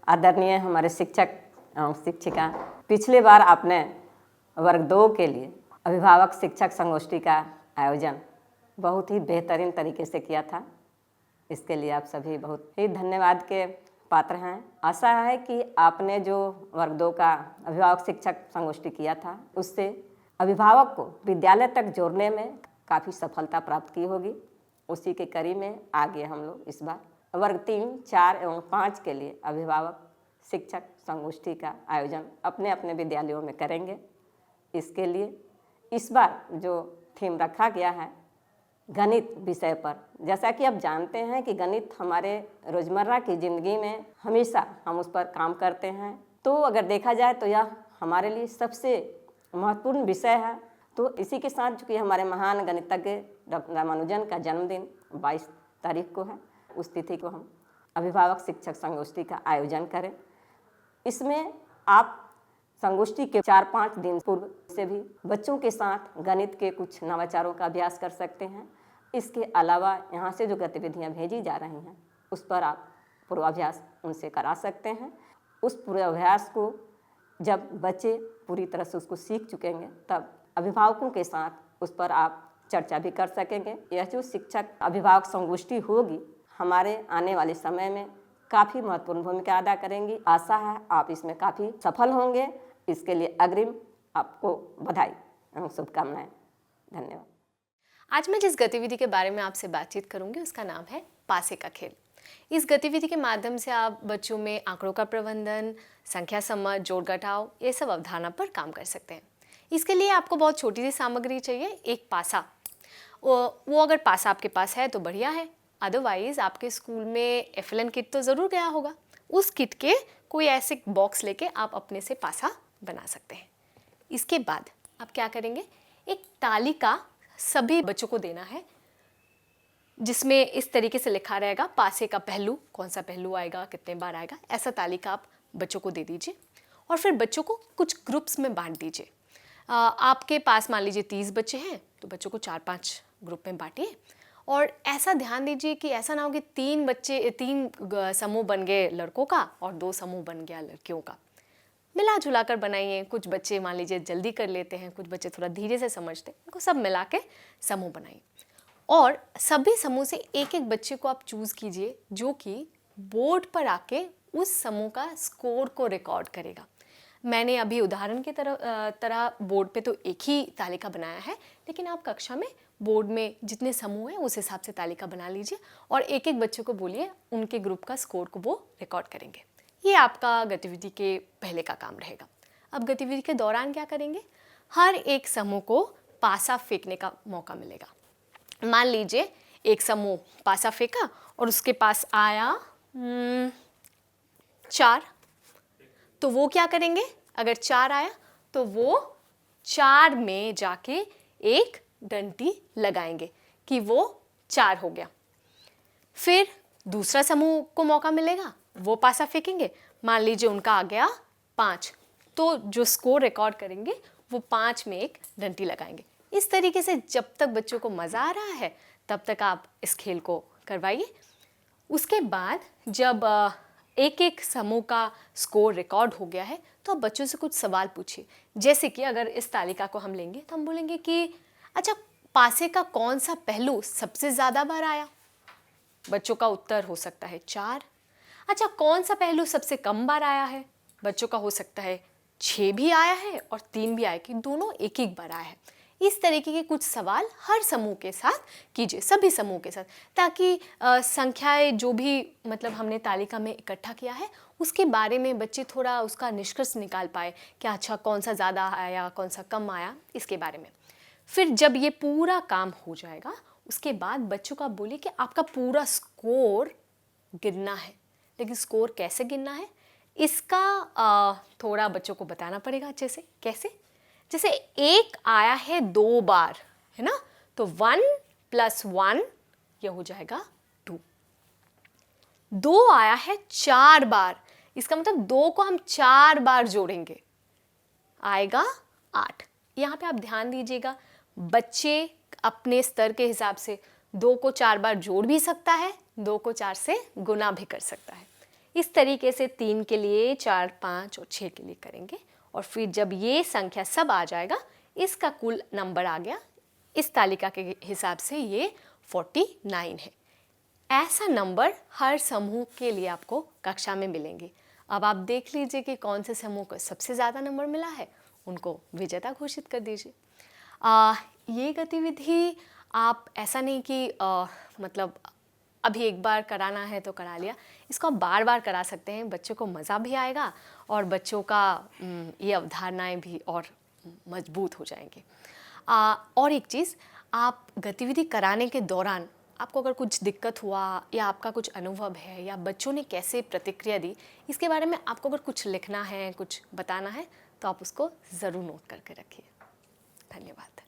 आदरणीय हमारे शिक्षक एवं शिक्षिका, पिछले बार आपने वर्ग 2 के लिए अभिभावक शिक्षक संगोष्ठी का आयोजन बहुत ही बेहतरीन तरीके से किया था। इसके लिए आप सभी बहुत ही धन्यवाद के पात्र हैं। आशा है कि आपने जो वर्ग 2 का अभिभावक शिक्षक संगोष्ठी किया था, उससे अभिभावक को विद्यालय तक जोड़ने में काफ़ी सफलता प्राप्त की होगी। उसी के कड़ी में आगे हम लोग इस बार वर्ग 3, 4 एवं 5 के लिए अभिभावक शिक्षक संगोष्ठी का आयोजन अपने अपने विद्यालयों में करेंगे। इसके लिए इस बार जो थीम रखा गया है गणित विषय पर, जैसा कि आप जानते हैं कि गणित हमारे रोज़मर्रा की ज़िंदगी में हमेशा हम उस पर काम करते हैं, तो अगर देखा जाए तो यह हमारे लिए सबसे महत्वपूर्ण विषय है। तो इसी के साथ चूँकि हमारे महान गणितज्ञ डॉक्टर रामानुजन का जन्मदिन 22 तारीख को है, उस तिथि को हम अभिभावक शिक्षक संगोष्ठी का आयोजन करें। इसमें आप संगोष्ठी के 4-5 दिन पूर्व से भी बच्चों के साथ गणित के कुछ नवाचारों का अभ्यास कर सकते हैं। इसके अलावा यहाँ से जो गतिविधियाँ भेजी जा रही हैं, उस पर आप पूर्वाभ्यास उनसे करा सकते हैं। उस पूर्वाभ्यास को जब बच्चे पूरी तरह से उसको सीख चुकेंगे, तब अभिभावकों के साथ उस पर आप चर्चा भी कर सकेंगे। यह जो शिक्षक अभिभावक संगोष्ठी होगी, हमारे आने वाले समय में काफ़ी महत्वपूर्ण भूमिका अदा करेंगी। आशा है आप इसमें काफ़ी सफल होंगे। इसके लिए अग्रिम आपको बधाई एवं शुभकामनाएं। धन्यवाद। आज मैं जिस गतिविधि के बारे में आपसे बातचीत करूंगी उसका नाम है पासे का खेल। इस गतिविधि के माध्यम से आप बच्चों में आंकड़ों का प्रबंधन, संख्या समझ, जोड़ घटाव, ये सब अवधारणा पर काम कर सकते हैं। इसके लिए आपको बहुत छोटी सी सामग्री चाहिए, एक पासा। वो अगर पासा आपके पास है तो बढ़िया है, अदरवाइज़ आपके स्कूल में FLN किट तो ज़रूर गया होगा। उस किट के कोई ऐसे बॉक्स लेके आप अपने से पासा बना सकते हैं। इसके बाद आप क्या करेंगे, एक तालिका सभी बच्चों को देना है, जिसमें इस तरीके से लिखा रहेगा पासे का पहलू, कौन सा पहलू आएगा, कितने बार आएगा, ऐसा तालिका आप बच्चों को दे दीजिए। और फिर बच्चों को कुछ ग्रुप्स में बांट दीजिए। आपके पास मान लीजिए 30 बच्चे हैं, तो बच्चों को 4-5 ग्रुप में बांटिए। और ऐसा ध्यान दीजिए कि ऐसा ना हो कि 3 समूह बन गए लड़कों का और 2 समूह बन गया लड़कियों का। मिला जुला कर बनाइए। कुछ बच्चे मान लीजिए जल्दी कर लेते हैं, कुछ बच्चे थोड़ा धीरे से समझते हैं, उनको सब मिला के समूह बनाइए। और सभी समूह से एक एक बच्चे को आप चूज़ कीजिए जो कि बोर्ड पर आके उस समूह का स्कोर को रिकॉर्ड करेगा। मैंने अभी उदाहरण की तरह बोर्ड पे तो एक ही तालिका बनाया है, लेकिन आप कक्षा में बोर्ड में जितने समूह हैं उस हिसाब से तालिका बना लीजिए और एक एक बच्चे को बोलिए उनके ग्रुप का स्कोर को वो रिकॉर्ड करेंगे। ये आपका गतिविधि के पहले का काम रहेगा। अब गतिविधि के दौरान क्या करेंगे, हर एक समूह को पासा फेंकने का मौका मिलेगा। मान लीजिए एक समूह पासा फेंका और उसके पास आया 4, तो वो क्या करेंगे, अगर 4 आया तो वो 4 में जाके एक डंडी लगाएंगे कि वो 4 हो गया। फिर दूसरा समूह को मौका मिलेगा, वो पासा फेंकेंगे, मान लीजिए उनका आ गया 5, तो जो स्कोर रिकॉर्ड करेंगे वो 5 में एक डंडी लगाएंगे। इस तरीके से जब तक बच्चों को मज़ा आ रहा है तब तक आप इस खेल को करवाइए। उसके बाद जब एक एक समूह का स्कोर रिकॉर्ड हो गया है तो आप बच्चों से कुछ सवाल पूछिए। जैसे कि अगर इस तालिका को हम लेंगे तो हम बोलेंगे कि अच्छा, पासे का कौन सा पहलू सबसे ज़्यादा बार आया? बच्चों का उत्तर हो सकता है 4। अच्छा, कौन सा पहलू सबसे कम बार आया है? बच्चों का हो सकता है 6 भी आया है और 3 भी आया, कि दोनों एक एक बार आया है। इस तरीके के कुछ सवाल हर समूह के साथ कीजिए, सभी समूह के साथ, ताकि संख्याएं जो भी मतलब हमने तालिका में इकट्ठा किया है उसके बारे में बच्चे थोड़ा उसका निष्कर्ष निकाल पाए कि अच्छा कौन सा ज़्यादा आया, कौन सा कम आया, इसके बारे में। फिर जब ये पूरा काम हो जाएगा उसके बाद बच्चों का बोलिए कि आपका पूरा स्कोर गिनना है। लेकिन स्कोर कैसे गिनना है इसका थोड़ा बच्चों को बताना पड़ेगा अच्छे से। कैसे? जैसे 1 आया है 2 बार, है ना, तो 1 + 1 ये हो जाएगा 2। 2 आया है 4 बार, इसका मतलब 2 को हम 4 बार जोड़ेंगे, आएगा 8। यहाँ पे आप ध्यान दीजिएगा, बच्चे अपने स्तर के हिसाब से 2 को 4 बार जोड़ भी सकता है, 2 को 4 से गुना भी कर सकता है। इस तरीके से 3 के लिए, 4, 5 और 6 के लिए करेंगे और फिर जब ये संख्या सब आ जाएगा, इसका कुल नंबर आ गया। इस तालिका के हिसाब से ये 49 है। ऐसा नंबर हर समूह के लिए आपको कक्षा में मिलेंगे। अब आप देख लीजिए कि कौन से समूह को सबसे ज़्यादा नंबर मिला है, उनको विजेता घोषित कर दीजिए। ये गतिविधि आप ऐसा नहीं कि मतलब अभी एक बार कराना है तो करा लिया, इसको आप बार बार करा सकते हैं। बच्चों को मज़ा भी आएगा और बच्चों का ये अवधारणाएं भी और मजबूत हो जाएंगे। और एक चीज़, आप गतिविधि कराने के दौरान आपको अगर कुछ दिक्कत हुआ या आपका कुछ अनुभव है या बच्चों ने कैसे प्रतिक्रिया दी, इसके बारे में आपको अगर कुछ लिखना है, कुछ बताना है, तो आप उसको ज़रूर नोट करके रखिए। धन्यवाद।